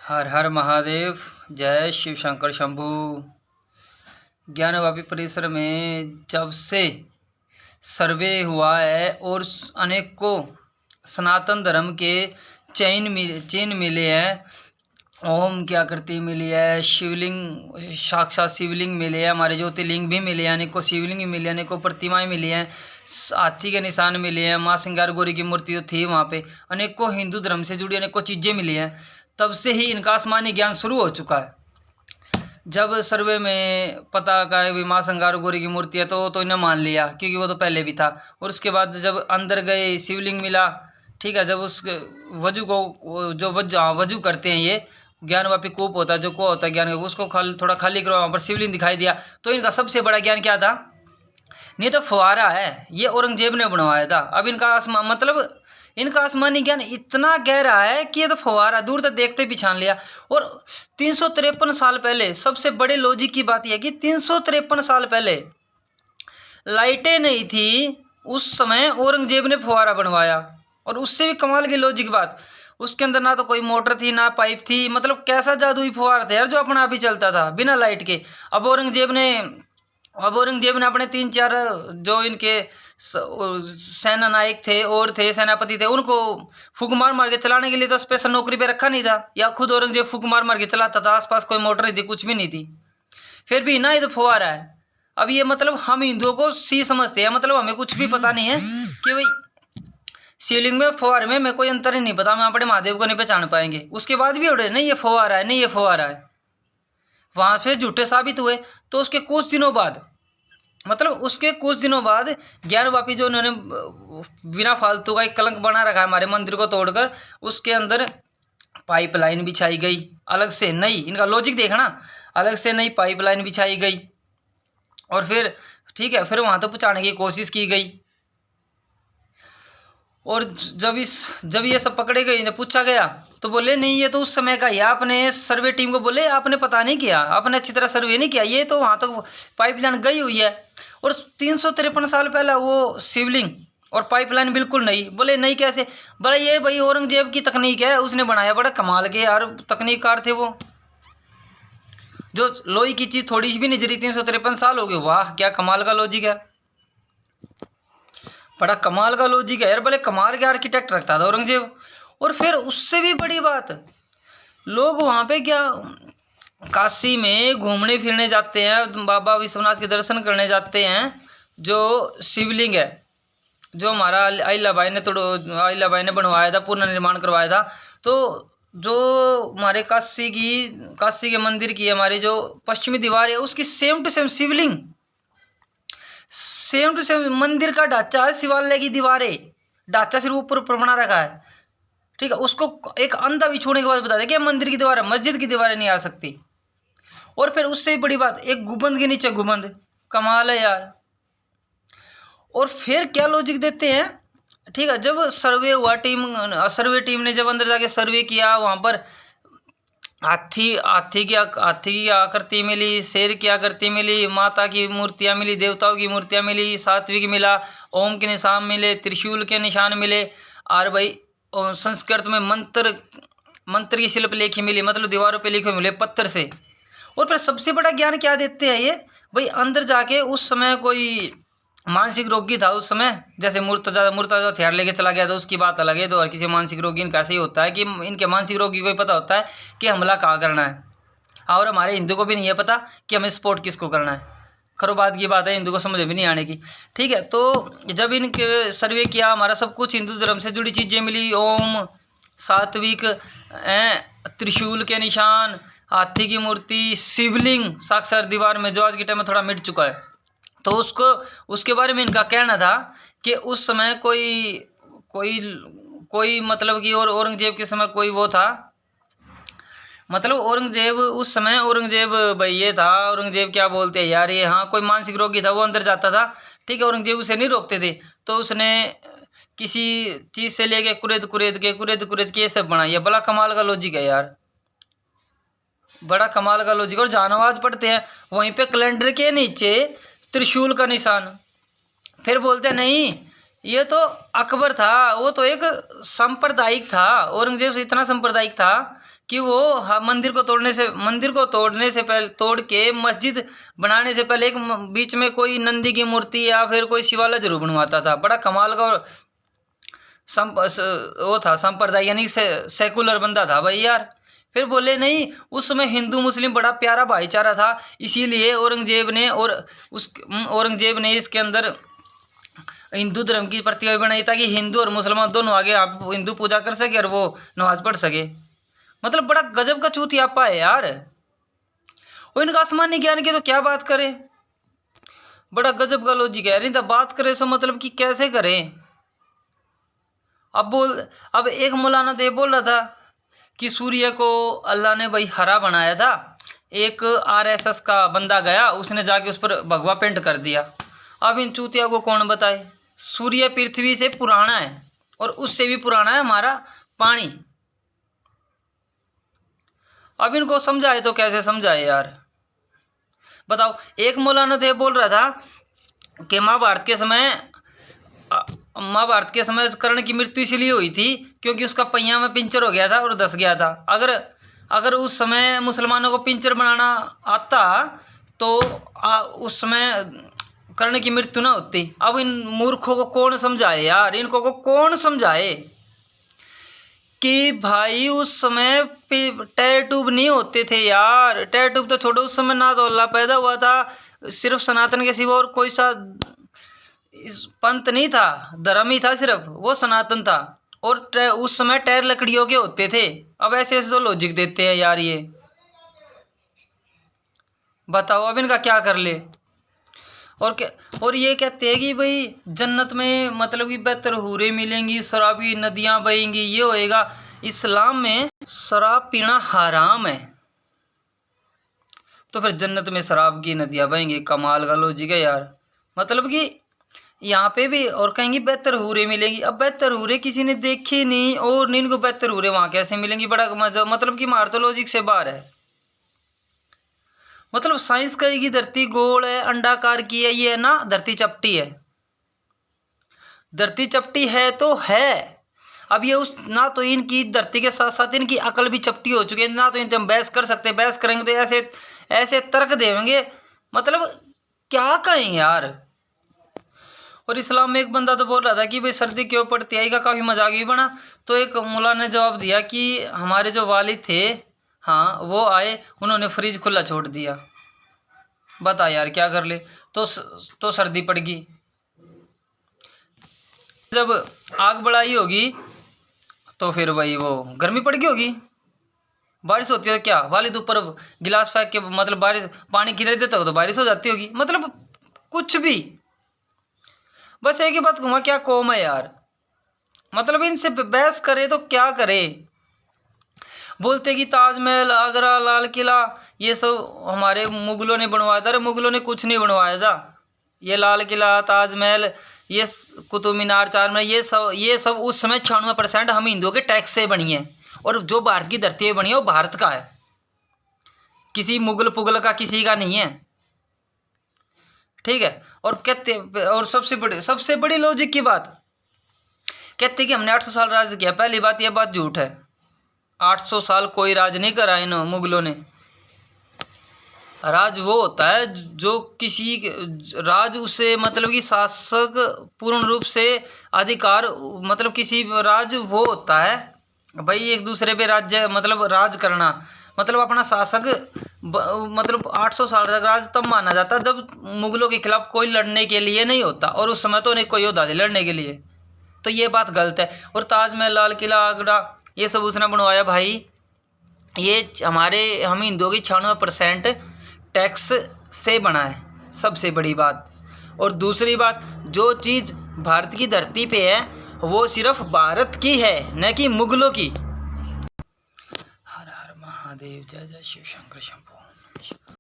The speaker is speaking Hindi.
हर हर महादेव। जय शिव शंकर शंभू। ज्ञानवापी परिसर में जब से सर्वे हुआ है और अनेकों सनातन धर्म के चेन मिले हैं। ओम की आकृति मिली है, शिवलिंग साक्षात शिवलिंग मिले हैं, हमारे ज्योतिर्लिंग भी मिले हैं, अनेकों शिवलिंग भी मिले हैं, अनेकों प्रतिमाएं मिली हैं, हाथी के निशान मिले हैं, माँ सिंगार गौरी की मूर्ति जो थी वहाँ पे, अनेकों हिंदू धर्म से जुड़ी अनेकों चीज़ें मिली हैं। तब से ही इनका आसमानी ज्ञान शुरू हो चुका है। जब सर्वे में पता का है भी माँ सिंगार गौरी की मूर्ति है तो इन्हें मान लिया, क्योंकि वो तो पहले भी था। और उसके बाद जब अंदर गए शिवलिंग मिला, ठीक है, जब उस वजू को जो वजू करते हैं, ये ज्ञानवापी कूप होता है, जो कुआं होता है ज्ञान, उसको थोड़ा खाली करो, वहाँ पर शिवलिंग दिखाई दिया। तो इनका सबसे बड़ा ज्ञान क्या था? नहीं तो फुहारा है, ये औरंगजेब ने बनवाया था। अब इनका मतलब इनका आसमानी ज्ञान इतना गहरा है कि ये तो फुहारा दूर तक देखते पिछान लिया। और 353 साल पहले, सबसे बड़े लॉजिक की बात यह कि 353 साल पहले लाइटें नहीं थी, उस समय औरंगजेब ने फुहारा बनवाया। और उससे भी कमाल की लॉजिक बात, उसके अंदर ना तो कोई मोटर थी ना पाइप थी, मतलब कैसा जादुई फुहारा था यार, जो अपना आप ही चलता था बिना लाइट के। अब औरंगजेब ने अपने 3-4 जो इनके सेना नायक थे और थे सेनापति थे, उनको फूक मार के चलाने के लिए तो स्पेशल नौकरी पे रखा नहीं था, या खुद औरंगजेब फूक मार के चलाता था। आसपास कोई मोटर नहीं थी, कुछ भी नहीं थी, फिर भी ना ये तो फुहारा है। अब ये मतलब हम हिंदुओं को सी समझते हैं, मतलब हमें कुछ भी पता नहीं है कि भाई शिवलिंग में फुहारे में हमें कोई अंतर ही नहीं पता, हम अपने महादेव को नहीं पहचान पाएंगे। उसके बाद भी उड़े नहीं ये फुहारा है, नहीं ये फुहारा है, वहां से झूठे साबित हुए। तो उसके कुछ दिनों बाद ज्ञानवापी जो उन्होंने बिना फालतू का एक कलंक बना रखा है हमारे मंदिर को तोड़कर, उसके अंदर पाइपलाइन बिछाई गई अलग से नई। इनका लॉजिक देखना, अलग से नई पाइपलाइन बिछाई गई। और फिर ठीक है, फिर वहां तो पहुंचाने की कोशिश की गई। और जब ये सब पकड़े गए, इन्हें पूछा गया तो बोले नहीं ये तो उस समय का ही। आपने सर्वे टीम को बोले आपने पता नहीं किया, आपने अच्छी तरह सर्वे नहीं किया, ये तो वहाँ तक पाइपलाइन गई हुई है। और 353 साल पहले वो शिवलिंग और पाइपलाइन बिल्कुल नहीं। बोले नहीं कैसे? बोले ये भाई औरंगजेब की तकनीक है, उसने बनाया, बड़ा कमाल के यार तकनीककार थे वो। जो लोही की चीज़ थोड़ी सी भी नहीं जरी, 353 साल हो गए, वाह क्या कमाल का लॉजिक है, बड़ा कमाल का लॉजिक है यार। भले कमाल के आर्किटेक्ट रखता था औरंगजेब। और फिर उससे भी बड़ी बात, लोग वहाँ पे क्या काशी में घूमने फिरने जाते हैं, बाबा विश्वनाथ के दर्शन करने जाते हैं। जो शिवलिंग है, जो हमारा अहिल्याबाई ने बनवाया था, पुनर्निर्माण करवाया था। तो जो हमारे काशी के मंदिर की हमारी जो पश्चिमी दीवार है, उसकी same to same Shivling, same to same मंदिर का ढांचा है, शिवालय की दीवारें, ढांचा सिर्फ ऊपर ऊपर बना रखा है, ठीक है। उसको एक अंधा भी छूने के बाद बता दे कि मंदिर की दीवार है, मस्जिद की दीवारें नहीं आ सकती। और फिर उससे भी बड़ी बात, एक गुंबद के नीचे गुंबद, कमाल है यार। और फिर क्या लॉजिक देते हैं, ठीक है, जब सर्वे टीम ने जब अंदर जाके सर्वे किया, वहां पर हाथी की आकृति मिली, शेर की आकृति मिली, माता की मूर्तियां मिली, देवताओं की मूर्तियां मिली, सात्विक मिला, ओम के निशान मिले, त्रिशूल के निशान मिले। और भाई संस्कृत में मंत्र की शिल्प लेखी मिली, मतलब दीवारों पे लिखे मिले पत्थर से। और फिर सबसे बड़ा ज्ञान क्या देते हैं ये भाई, अंदर जाके उस समय कोई मानसिक रोगी था उस समय, जैसे मुर्तजा हथियार लेके चला गया था, उसकी बात अलग है। तो हर किसी मानसिक रोगी इनका ऐसे ही होता है कि इनके मानसिक रोगी को ही पता होता है कि हमला कहाँ करना है, और हमारे हिंदू को भी नहीं है पता कि हमें सपोर्ट किसको करना है। खरो बात की बात है, हिंदू को समझ भी नहीं आने की, ठीक है। तो जब इनके सर्वे किया, हमारा सब कुछ हिंदू धर्म से जुड़ी चीज़ें मिली, ओम, सात्विक, त्रिशूल के निशान, हाथी की मूर्ति, शिवलिंग साक्षात दीवार में, जो आज के टाइम में थोड़ा मिट चुका है। तो उसके बारे में इनका कहना था कि उस समय कोई मतलब कि, और औरंगजेब के समय कोई वो था, मतलब औरंगजेब भाई ये था, औरंगजेब क्या बोलते हैं यार ये, हाँ कोई मानसिक रोगी था, वो अंदर जाता था, ठीक है, औरंगजेब उसे नहीं रोकते थे। तो उसने किसी चीज़ से लेके कुरेद के ये सब बनाई। बड़ा कमाल का लॉजिक है यार, बड़ा कमाल का लॉजिक। और जानवाज पढ़ते हैं, वहीं पे कैलेंडर के नीचे त्रिशूल का निशान। फिर बोलते हैं नहीं ये तो अकबर था, वो तो एक सांप्रदायिक था। औरंगजेब से इतना सांप्रदायिक था कि वो मंदिर को तोड़ने से पहले, तोड़ के मस्जिद बनाने से पहले एक बीच में कोई नंदी की मूर्ति या फिर कोई शिवालय जरूर बनवाता था। बड़ा कमाल का वो था, संप्रदाय यानी सेकुलर बंदा था भाई यार। फिर बोले नहीं, उस समय हिंदू मुस्लिम बड़ा प्यारा भाईचारा था, इसीलिए औरंगजेब ने इसके अंदर हिंदू धर्म की प्रतिमा बनाई ताकि हिंदू और मुसलमान दोनों आगे आप हिंदू पूजा कर सके और वो नमाज पढ़ सके। मतलब बड़ा गजब का चूतियापा है यार। और इनका आसमानी ज्ञान की तो क्या बात करें, बड़ा गजब का लॉजिक है। नहीं तो बात करें सो मतलब कि कैसे करें। अब एक मौलाना तो ये बोल रहा था कि सूर्य को अल्लाह ने भाई हरा बनाया था। एक आरएसएस का बंदा गया, उसने जाके उस पर भगवा पेंट कर दिया। अब इन चूतिया को कौन बताए, सूर्य पृथ्वी से पुराना है और उससे भी पुराना है हमारा पानी। अब इनको समझाए तो कैसे समझाए यार, बताओ। एक मौलाना तो ये बोल रहा था कि महाभारत के समय कर्ण की मृत्यु इसलिए हुई थी क्योंकि उसका पहिया में पिंचर हो गया था और धंस गया था। अगर उस समय मुसलमानों को पिंचर बनाना आता तो उस समय कर्ण की मृत्यु ना होती। अब इन मूर्खों को कौन समझाए यार, इनको को कौन समझाए कि भाई उस समय टायर ट्यूब नहीं होते थे यार। टायर ट्यूब तो छोड़ो, उस समय ना तो अल्लाह पैदा हुआ था, सिर्फ सनातन के सिवा और कोई सा पंथ नहीं था, धर्म ही था, सिर्फ वो सनातन था। और उस समय टायर लकड़ियों के होते थे। अब ऐसे ऐसे तो लॉजिक देते हैं यार ये, बताओ अब इनका क्या कर ले। और ये कहते हैं कि भाई जन्नत में मतलब कि बेहतर हूरें मिलेंगी, शराबी नदियां बहेंगी, ये होएगा। इस्लाम में शराब पीना हराम है, तो फिर जन्नत में शराब की नदियां बहेंगी। कमाल का लॉजिक है यार। मतलब कि यहाँ पे भी और कहेंगे बेहतर हूरें मिलेंगी। अब बेहतर हूरें किसी ने देखी नहीं और इनको बेहतर हूरें वहाँ कैसे मिलेंगी, बड़ा मतलब कि मार तो लॉजिक से बाहर है। मतलब साइंस कहेगी धरती गोल है, अंडाकार की है, ये है ना धरती चपटी है। धरती चपटी है तो है। अब ये उस ना तो इनकी धरती के साथ साथ इनकी अकल भी चपटी हो चुकी है, ना तो इनसे हम बहस कर सकते। बहस करेंगे तो ऐसे ऐसे तर्क देंगे, मतलब क्या कहें यार। और इस्लाम में एक बंदा तो बोल रहा था कि भाई सर्दी क्यों पड़ती है, का काफ़ी मजाक भी बना। तो एक मुल्ला ने जवाब दिया कि हमारे जो वालिद थे, हाँ वो आए, उन्होंने फ्रिज खुला छोड़ दिया। बता यार क्या कर ले। तो सर्दी पड़ गई। जब आग बढ़ाई होगी तो फिर भाई वो गर्मी पड़ गई होगी। बारिश होती है तो क्या वालिद ऊपर गिलास फेंक के मतलब बारिश पानी गिरा देता हो तो बारिश हो जाती होगी। मतलब कुछ भी, बस एक ही बात कहूँगा, क्या कौम है यार। मतलब इनसे बहस करे तो क्या करे। बोलते कि ताजमहल, आगरा, लाल किला ये सब हमारे मुगलों ने बनवाया था। अरे मुगलों ने कुछ नहीं बनवाया था। ये लाल किला, ताजमहल, ये कुतुब मीनार, चार मीनार, ये सब उस समय 96% हम हिंदुओं के टैक्स से बनी है। और जो भारत की धरती पे बनी है वो भारत का है, किसी मुगल पुगल का किसी का नहीं है, ठीक है। और कहते, और सबसे बड़ी लॉजिक की बात कहते कि हमने 800 साल राज किया। पहली बात, यह बात झूठ है। 800 साल कोई राज नहीं करा इन मुगलों ने। राज वो होता है जो किसी राज उसे मतलब कि शासक पूर्ण रूप से अधिकार, मतलब किसी राज वो होता है भाई एक दूसरे पे राज्य मतलब राज करना, मतलब अपना शासक। मतलब 800 साल तक राज तब माना जाता जब मुगलों के खिलाफ कोई लड़ने के लिए नहीं होता, और उस समय तो नहीं कोई होता लड़ने के लिए। तो ये बात गलत है। और ताजमहल, लाल किला, आगरा ये सब उसने बनवाया भाई। ये हम हिंदुओं की 96% टैक्स से बना है, सबसे बड़ी बात। और दूसरी बात, जो चीज़ भारत की धरती पे है वो सिर्फ भारत की है, न कि मुगलों की। हर हर महादेव, जय जय शिव शंकर शंभो।